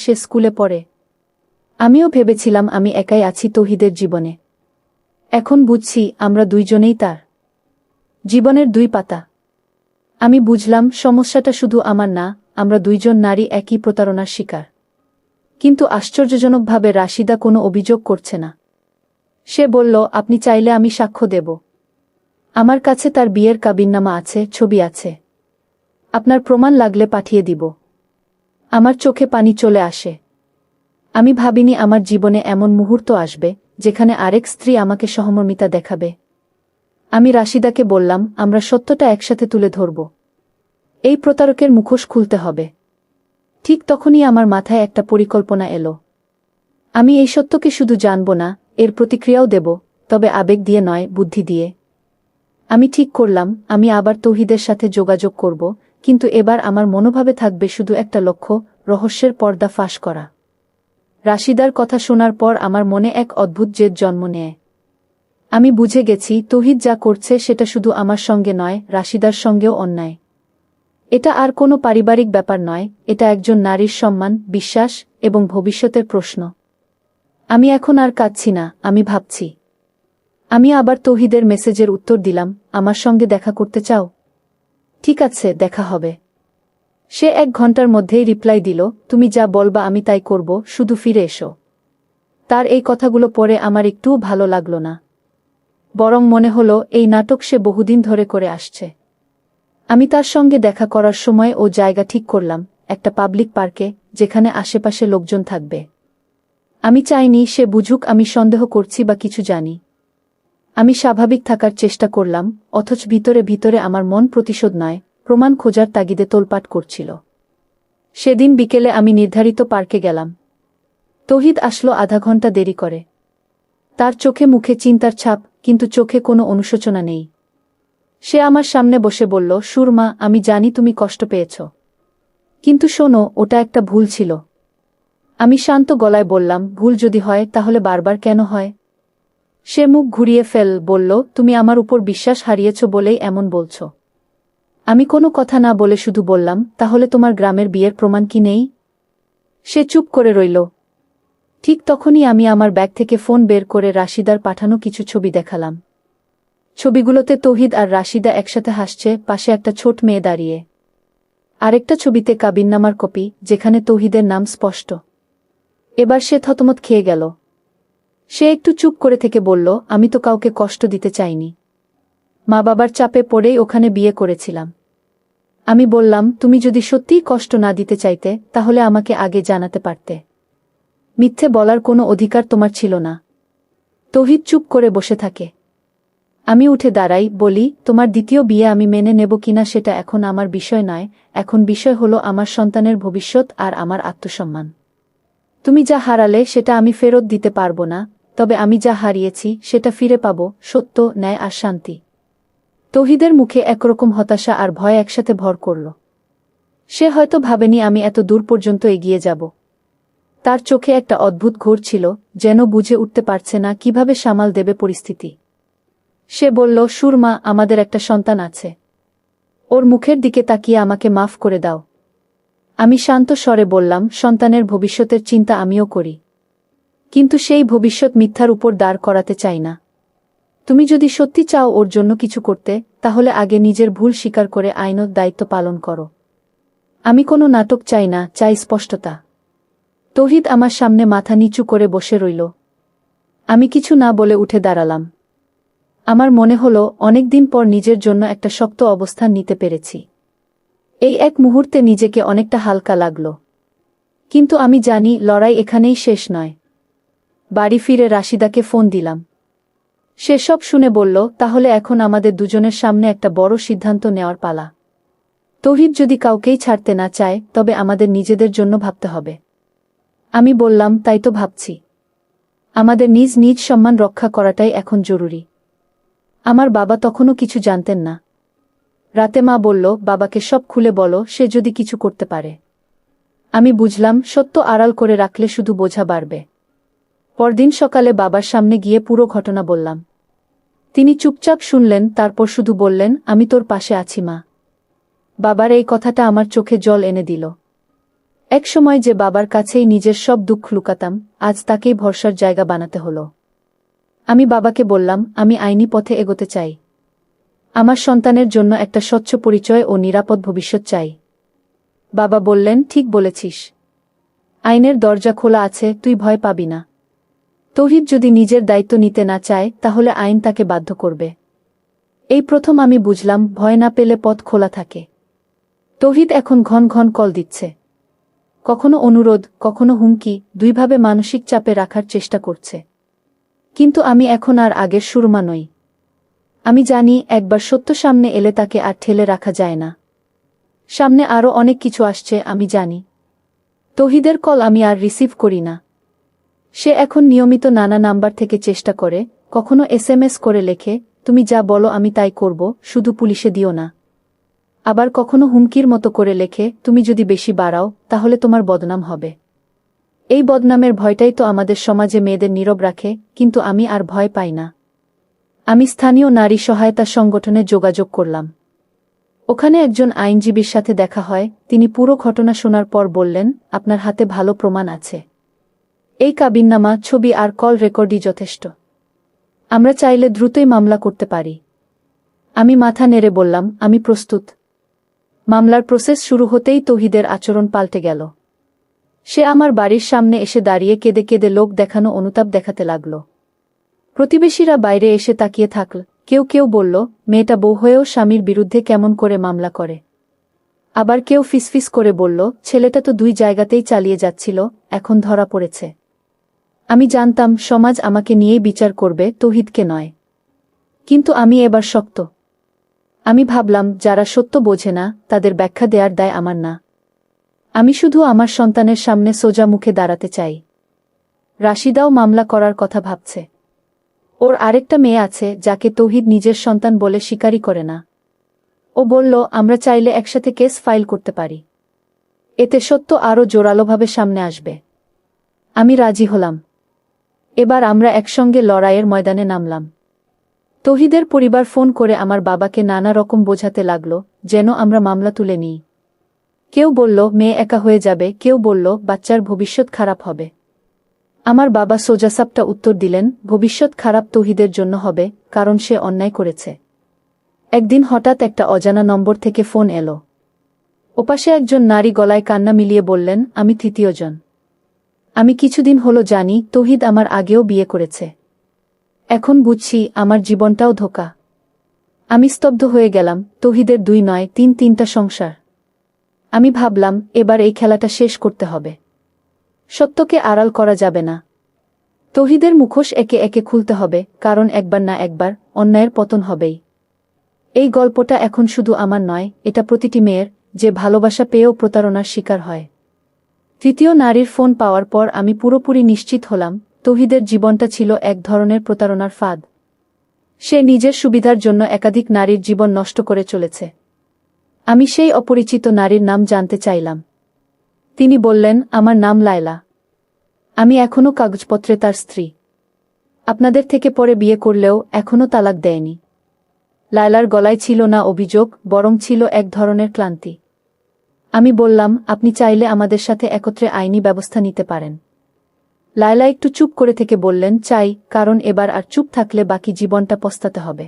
সে স্কুলে পড়ে। আমিও ভেবেছিলাম আমি একাই আছি তৌহিদের জীবনে। এখন বুঝছি আমরা দুইজনেই তার জীবনের দুই পাতা। আমি বুঝলাম সমস্যাটা শুধু আমার না, আমরা দুইজন নারী একই প্রতারণার শিকার। কিন্তু আশ্চর্যজনকভাবে রাশিদা কোনো অভিযোগ করছে না। সে বলল, আপনি চাইলে আমি সাক্ষ্য দেব। আমার কাছে তার বিয়ের কাবিননামা আছে, ছবি আছে। আপনার প্রমাণ লাগলে পাঠিয়ে দিব। আমার চোখে পানি চলে আসে। আমি ভাবিনি আমার জীবনে এমন মুহূর্ত আসবে যেখানে আরেক স্ত্রী আমাকে সহমর্মিতা দেখাবে। আমি রাশিদাকে বললাম, আমরা সত্যটা একসাথে তুলে ধরব। এই প্রতারকের মুখোশ খুলতে হবে। ঠিক তখনই আমার মাথায় একটা পরিকল্পনা এলো। আমি এই সত্যকে শুধু জানব না, এর প্রতিক্রিয়াও দেব, তবে আবেগ দিয়ে নয়, বুদ্ধি দিয়ে। আমি ঠিক করলাম আমি আবার তৌহিদের সাথে যোগাযোগ করব, কিন্তু এবার আমার মনোভাবে থাকবে শুধু একটা লক্ষ্য, রহস্যের পর্দা ফাঁস করা। রাশিদার কথা শোনার পর আমার মনে এক অদ্ভুত জেদ জন্ম নেয়। আমি বুঝে গেছি তৌহিদ যা করছে সেটা শুধু আমার সঙ্গে নয়, রাশিদার সঙ্গেও অন্যায়। এটা আর কোনো পারিবারিক ব্যাপার নয়, এটা একজন নারীর সম্মান, বিশ্বাস এবং ভবিষ্যতের প্রশ্ন। আমি এখন আর কাঁদছি না, আমি ভাবছি। আমি আবার তৌহিদের মেসেজের উত্তর দিলাম, আমার সঙ্গে দেখা করতে চাও? ঠিক আছে, দেখা হবে। সে 1 ঘন্টার মধ্যেই রিপ্লাই দিল, তুমি যা বলবা আমি তাই করব, শুধু ফিরে এসো। তার এই কথাগুলো পড়ে আমার একটুও ভালো লাগলো না। বরং মনে হলো এই নাটক সে বহুদিন ধরে করে আসছে। আমি তার সঙ্গে দেখা করার সময় ও জায়গা ঠিক করলাম, একটা পাবলিক পার্কে, যেখানে আশেপাশে লোকজন থাকবে। আমি চাইনি সে বুঝুক আমি সন্দেহ করছি বা কিছু জানি। আমি স্বাভাবিক থাকার চেষ্টা করলাম, অথচ ভিতরে ভিতরে আমার মন প্রতিশোধ নয়, প্রমাণ খোঁজার তাগিদে তোলপাট করছিল। সেদিন বিকেলে আমি নির্ধারিত পার্কে গেলাম। তৌহিদ আসলো আধা ঘন্টা দেরি করে। তার চোখে মুখে চিন্তার ছাপ, কিন্তু চোখে কোনো অনুশোচনা নেই। সে আমার সামনে বসে বলল, সুরমা, আমি জানি তুমি কষ্ট পেয়েছ। কিন্তু শোনো, ওটা একটা ভুল ছিল। আমি শান্ত গলায় বললাম, ভুল যদি হয় তাহলে বারবার কেন হয়? সে মুখ ঘুরিয়ে বলল, তুমি আমার উপর বিশ্বাস হারিয়েছ বলেই এমন বলছ। আমি কোনো কথা না বলে শুধু বললাম, তাহলে তোমার গ্রামের বিয়ের প্রমাণ কি নেই? সে চুপ করে রইল। ঠিক তখনই আমি আমার ব্যাগ থেকে ফোন বের করে রাশিদার পাঠানো কিছু ছবি দেখালাম। ছবিগুলোতে তৌহিদ আর রাশিদা একসাথে হাসছে, পাশে একটা ছোট মেয়ে দাঁড়িয়ে। আরেকটা ছবিতে কাবিননামার কপি, যেখানে তৌহিদের নাম স্পষ্ট। এবার সে থতমত খেয়ে গেল। সে একটু চুপ করে থেকে বলল, আমি তো কাউকে কষ্ট দিতে চাইনি। মা বাবার চাপে পড়েই ওখানে বিয়ে করেছিলাম। আমি বললাম, তুমি যদি সত্যিই কষ্ট না দিতে চাইতে তাহলে আমাকে আগে জানাতে পারতে। মিথ্যে বলার কোনো অধিকার তোমার ছিল না। তৌহিদ চুপ করে বসে থাকে। আমি উঠে দাঁড়াই, বলি, তোমার দ্বিতীয় বিয়ে আমি মেনে নেব কিনা সেটা এখন আমার বিষয় নয়, এখন বিষয় হলো আমার সন্তানের ভবিষ্যৎ আর আমার আত্মসম্মান। তুমি যা হারালে সেটা আমি ফেরত দিতে পারবো না, তবে আমি যা হারিয়েছি সেটা ফিরে পাব, সত্য, ন্যায় আর শান্তি। তৌহিদের মুখে একরকম হতাশা আর ভয় একসাথে ভর করল। সে হয়তো ভাবেনি আমি এত দূর পর্যন্ত এগিয়ে যাব। তার চোখে একটা অদ্ভুত ঘোর ছিল, যেন বুঝে উঠতে পারছে না কিভাবে সামাল দেবে পরিস্থিতি। সে বলল, সুরমা, আমাদের একটা সন্তান আছে। ওর মুখের দিকে তাকিয়ে আমাকে মাফ করে দাও। আমি শান্ত স্বরে বললাম, সন্তানের ভবিষ্যতের চিন্তা আমিও করি। কিন্তু সেই ভবিষ্যৎ মিথ্যার উপর দাঁড় করাতে চাই না। তুমি যদি সত্যি চাও ওর জন্য কিছু করতে, তাহলে আগে নিজের ভুল স্বীকার করে আইনত দায়িত্ব পালন করো। আমি কোনো নাটক চাই না, চাই স্পষ্টতা। তৌহিদ আমার সামনে মাথা নিচু করে বসে রইল। আমি কিছু না বলে উঠে দাঁড়ালাম। আমার মনে হলো অনেকদিন পর নিজের জন্য একটা শক্ত অবস্থান নিতে পেরেছি। এই এক মুহূর্তে নিজেকে অনেকটা হালকা লাগল। কিন্তু আমি জানি লড়াই এখানেই শেষ নয়। বাড়ি ফিরে রাশিদাকে ফোন দিলাম। সে সব শুনে বলল, তাহলে এখন আমাদের দুজনের সামনে একটা বড় সিদ্ধান্ত নেওয়ার পালা। তৌহিদ যদি কাউকেই ছাড়তে না চায়, তবে আমাদের নিজেদের জন্য ভাবতে হবে। আমি বললাম, তাই তো ভাবছি। আমাদের নিজ নিজ সম্মান রক্ষা করাটাই এখন জরুরি। আমার বাবা তখনও কিছু জানতেন না। রাতে মা বলল, বাবাকে সব খুলে বলো, সে যদি কিছু করতে পারে। আমি বুঝলাম, সত্য আড়াল করে রাখলে শুধু বোঝা বাড়বে। পরদিন সকালে বাবার সামনে গিয়ে পুরো ঘটনা বললাম। তিনি চুপচাপ শুনলেন, তারপর শুধু বললেন, আমি তোর পাশে আছি মা। বাবার এই কথাটা আমার চোখে জল এনে দিল। এক সময় যে বাবার কাছেই নিজের সব দুঃখ লুকাতাম, আজ তাকেই ভরসার জায়গা বানাতে হলো। আমি বাবাকে বললাম, আমি আইনি পথে এগোতে চাই। আমার সন্তানের জন্য একটা স্বচ্ছ পরিচয় ও নিরাপদ ভবিষ্যৎ চাই। বাবা বললেন, ঠিক বলেছিস। আইনের দরজা খোলা আছে, তুই ভয় পাবি না। তৌহিদ যদি নিজের দায়িত্ব নিতে না চায়, তাহলে আইন তাকে বাধ্য করবে। এই প্রথম আমি বুঝলাম, ভয় না পেলে পথ খোলা থাকে। তৌহিদ এখন ঘন ঘন কল দিচ্ছে। কখনো অনুরোধ, কখনো হুমকি, দুইভাবে মানসিক চাপে রাখার চেষ্টা করছে। কিন্তু আমি এখন আর আগের সুরমা নই। আমি জানি, একবার সত্য সামনে এলে তাকে আর ঠেলে রাখা যায় না। সামনে আরও অনেক কিছু আসছে, আমি জানি। তৌহিদের কল আমি আর রিসিভ করি না। সে এখন নিয়মিত নানা নাম্বার থেকে চেষ্টা করে, কখনো SMS করে লেখে, তুমি যা বলো আমি তাই করব, শুধু পুলিশে দিও না। আবার কখনো হুমকির মতো করে লেখে, তুমি যদি বেশি বাড়াও, তাহলে তোমার বদনাম হবে। এই বদনামের ভয়টাই তো আমাদের সমাজে মেয়েদের নীরব রাখে, কিন্তু আমি আর ভয় পাই না। আমি স্থানীয় নারী সহায়তা সংগঠনে যোগাযোগ করলাম। ওখানে একজন আইনজীবীর সাথে দেখা হয়। তিনি পুরো ঘটনা শোনার পর বললেন, আপনার হাতে ভালো প্রমাণ আছে। এই কাবিননামা, ছবি আর কল রেকর্ডই যথেষ্ট। আমরা চাইলে দ্রুতই মামলা করতে পারি। আমি মাথা নেড়ে বললাম, আমি প্রস্তুত। মামলার প্রসেস শুরু হতেই তৌহিদের আচরণ পাল্টে গেল। সে আমার বাড়ির সামনে এসে দাঁড়িয়ে কেঁদে কেঁদে লোক দেখানো অনুতাপ দেখাতে লাগল। প্রতিবেশীরা বাইরে এসে তাকিয়ে থাকল। কেউ কেউ বলল, মেয়েটা বউ হয়েও স্বামীর বিরুদ্ধে কেমন করে মামলা করে। আবার কেউ ফিসফিস করে বলল, ছেলেটা তো 2 জায়গাতেই চালিয়ে যাচ্ছিল, এখন ধরা পড়েছে। আমি জানতাম সমাজ আমাকে নিয়েই বিচার করবে, তৌহিদকে নয়। কিন্তু আমি এবার শক্ত। আমি ভাবলাম, যারা সত্য বোঝে না, তাদের ব্যাখ্যা দেওয়ার দায় আমার না। আমি শুধু আমার সন্তানের সামনে সোজা মুখে দাঁড়াতে চাই। রাশিদাও মামলা করার কথা ভাবছে। ওর আরেকটা মেয়ে আছে, যাকে তৌহিদ নিজের সন্তান বলে স্বীকারই করে না। ও বলল, আমরা চাইলে একসাথে কেস ফাইল করতে পারি। এতে সত্য আরও জোরালোভাবে সামনে আসবে। আমি রাজি হলাম। এবার আমরা একসঙ্গে লড়াইয়ের ময়দানে নামলাম। তৌহিদের পরিবার ফোন করে আমার বাবাকে নানা রকম বোঝাতে লাগল, যেন আমরা মামলা তুলে নিই। কেউ বলল, মেয়ে একা হয়ে যাবে, কেউ বলল, বাচ্চার ভবিষ্যৎ খারাপ হবে। আমার বাবা সোজাসাপটা উত্তর দিলেন, ভবিষ্যৎ খারাপ তৌহিদের জন্য হবে, কারণ সে অন্যায় করেছে। একদিন হঠাৎ একটা অজানা নম্বর থেকে ফোন এলো। ওপাশে একজন নারী গলায় কান্না মিলিয়ে বললেন, আমি তৃতীয়জন। আমি কিছুদিন হলো জানি, তৌহিদ আমার আগেও বিয়ে করেছে। এখন বুঝছি, আমার জীবনটাও ধোঁকা। আমি স্তব্ধ হয়ে গেলাম। তৌহিদের 2 নয়, 3টা সংসার। আমি ভাবলাম, এবার এই খেলাটা শেষ করতে হবে। সত্যকে আড়াল করা যাবে না। তৌহিদের মুখোশ একে একে খুলতে হবে, কারণ একবার না একবার অন্যায়ের পতন হবেই। এই গল্পটা এখন শুধু আমার নয়, এটা প্রতিটি মেয়ের, যে ভালোবাসা পেয়েও প্রতারণার শিকার হয়। তৃতীয় নারীর ফোন পাওয়ার পর আমি পুরোপুরি নিশ্চিত হলাম, তৌহিদের জীবনটা ছিল এক ধরনের প্রতারণার ফাঁদ। সে নিজের সুবিধার জন্য একাধিক নারীর জীবন নষ্ট করে চলেছে। আমি সেই অপরিচিত নারীর নাম জানতে চাইলাম। তিনি বললেন, আমার নাম লায়লা। আমি এখনও কাগজপত্রে তার স্ত্রী। আপনাদের থেকে পরে বিয়ে করলেও এখনও তালাক দেয়নি। লায়লার গলায় ছিল না অভিযোগ, বরং ছিল এক ধরনের ক্লান্তি। আমি বললাম, আপনি চাইলে আমাদের সাথে একত্রে আইনি ব্যবস্থা নিতে পারেন। লায়লা একটু চুপ করে থেকে বললেন, চাই, কারণ এবার আর চুপ থাকলে বাকি জীবনটা পস্তাতে হবে।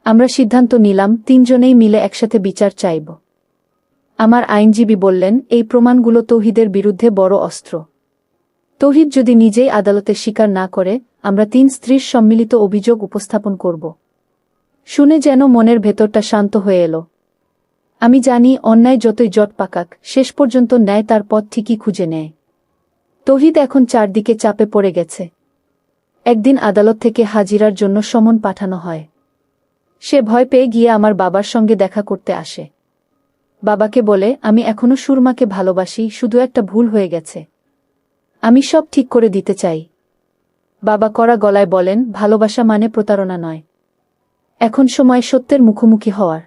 আমরা সিদ্ধান্ত নিলাম, 3 জনেই মিলে একসাথে বিচার চাইব। আমার আইনজীবী বললেন, এই প্রমাণগুলো তৌহিদের বিরুদ্ধে বড় অস্ত্র। তৌহিদ যদি নিজেই আদালতে স্বীকার না করে, আমরা 3 স্ত্রীর সম্মিলিত অভিযোগ উপস্থাপন করব। শুনে যেন মনের ভেতরটা শান্ত হয়ে এলো। আমি জানি, অন্যায় যতই জট পাকাক, শেষ পর্যন্ত ন্যায় তার পথ ঠিকই খুঁজে নেয়। তৌহিদ এখন চারদিকে চাপে পড়ে গেছে। একদিন আদালত থেকে হাজিরার জন্য সমন পাঠানো হয়। সে ভয় পেয়ে গিয়ে আমার বাবার সঙ্গে দেখা করতে আসে। বাবাকে বলে, আমি এখনো সুরমাকে ভালোবাসি, শুধু একটা ভুল হয়ে গেছে। আমি সব ঠিক করে দিতে চাই। বাবা কড়া গলায় বলেন, ভালোবাসা মানে প্রতারণা নয়। এখন সময় সত্যের মুখোমুখি হওয়ার।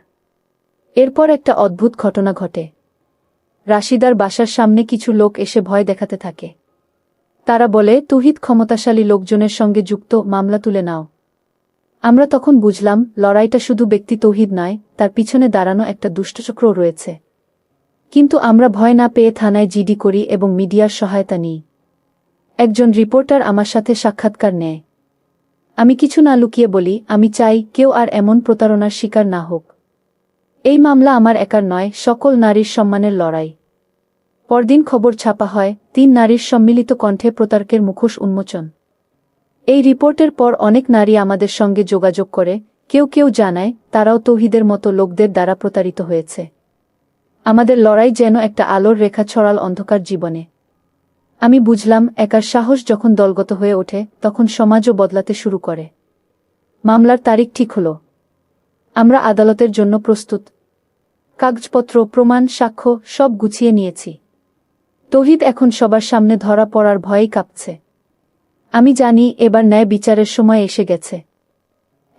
এরপর একটা অদ্ভুত ঘটনা ঘটে। রাশিদার বাসার সামনে কিছু লোক এসে ভয় দেখাতে থাকে। তারা বলে, তৌহিদ ক্ষমতাশালী লোকজনের সঙ্গে যুক্ত, মামলা তুলে নাও। আমরা তখন বুঝলাম, লড়াইটা শুধু ব্যক্তি তৌহিদ নয়, তার পিছনে দাঁড়ানো একটা দুষ্টচক্র রয়েছে। কিন্তু আমরা ভয় না পেয়ে থানায় জিডি করি এবং মিডিয়ার সহায়তা নিই। একজন রিপোর্টার আমার সাথে সাক্ষাৎকার নেয়। আমি কিছু না লুকিয়ে বলি, আমি চাই কেউ আর এমন প্রতারণার শিকার না হোক। এই মামলা আমার একার নয়, সকল নারীর সম্মানের লড়াই। পরদিন খবর ছাপা হয়, 3 নারীর সম্মিলিত কণ্ঠে প্রতারকের মুখোশ উন্মোচন। এই রিপোর্টের পর অনেক নারী আমাদের সঙ্গে যোগাযোগ করে, কেউ কেউ জানায় তারাও তৌহিদের মতো লোকদের দ্বারা প্রতারিত হয়েছে। আমাদের লড়াই যেন একটা আলোর রেখা ছড়াল অন্ধকার জীবনে। আমি বুঝলাম, একার সাহস যখন দলগত হয়ে ওঠে তখন সমাজও বদলাতে শুরু করে। মামলার তারিখ ঠিক হল। আমরা আদালতের জন্য প্রস্তুত। কাগজপত্র, প্রমাণ, সাক্ষ্য সব গুছিয়ে নিয়েছি। তৌহিদ এখন সবার সামনে ধরা পড়ার ভয়েই কাঁপছে। আমি জানি এবার ন্যায় বিচারের সময় এসে গেছে।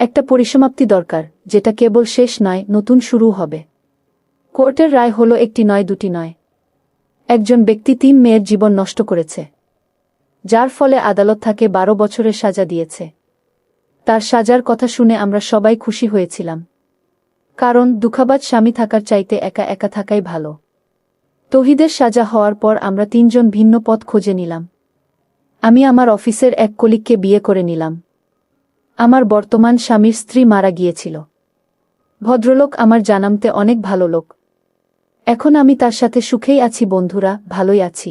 একটা পরিসমাপ্তি দরকার, যেটা কেবল শেষ নয়, নতুন শুরু হবে। কোর্টের রায় হলো একটি নয়, দুটি নয়। একজন ব্যক্তি 3 মেয়ের জীবন নষ্ট করেছে, যার ফলে আদালত তাকে 12 বছরের সাজা দিয়েছে। তার সাজার কথা শুনে আমরা সবাই খুশি হয়েছিলাম, কারণ দুঃখাবাজ স্বামী থাকার চাইতে একা একা থাকাই ভালো। তৌহিদের সাজা হওয়ার পর আমরা 3 জন ভিন্ন পথ খুঁজে নিলাম। আমি আমার অফিসের এক কলিগকে বিয়ে করে নিলাম। আমার বর্তমান স্বামীর স্ত্রী মারা গিয়েছিল। ভদ্রলোক, আমার জানামতে অনেক ভালো লোক। এখন আমি তার সাথে সুখেই আছি বন্ধুরা, ভালোই আছি।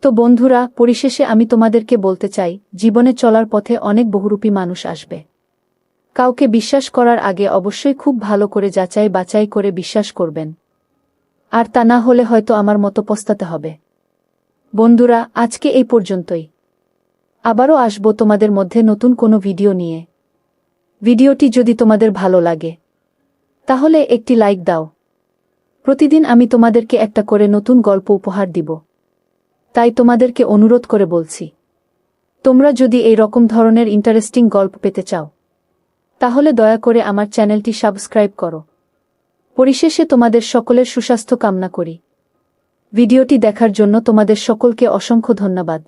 তো বন্ধুরা, পরিশেষে আমি তোমাদেরকে বলতে চাই, জীবনে চলার পথে অনেক বহুরূপী মানুষ আসবে। কাউকে বিশ্বাস করার আগে অবশ্যই খুব ভালো করে যাচাই বাছাই করে বিশ্বাস করবেন, আর তা না হলে হয়তো আমার মতো পস্তাতে হবে। বন্ধুরা, আজকে এই পর্যন্তই। আবারও আসব তোমাদের মধ্যে নতুন কোনো ভিডিও নিয়ে। ভিডিওটি যদি তোমাদের ভালো লাগে তাহলে একটি লাইক দাও। প্রতিদিন আমি তোমাদেরকে একটা করে নতুন গল্প উপহার দিব, তাই তোমাদেরকে অনুরোধ করে বলছি, তোমরা যদি এই রকম ধরনের ইন্টারেস্টিং গল্প পেতে চাও তাহলে দয়া করে আমার চ্যানেলটি সাবস্ক্রাইব করো। পরিশেষে তোমাদের সকলের সুস্বাস্থ্য কামনা করি। ভিডিওটি দেখার জন্য তোমাদের সকলকে অসংখ্য ধন্যবাদ।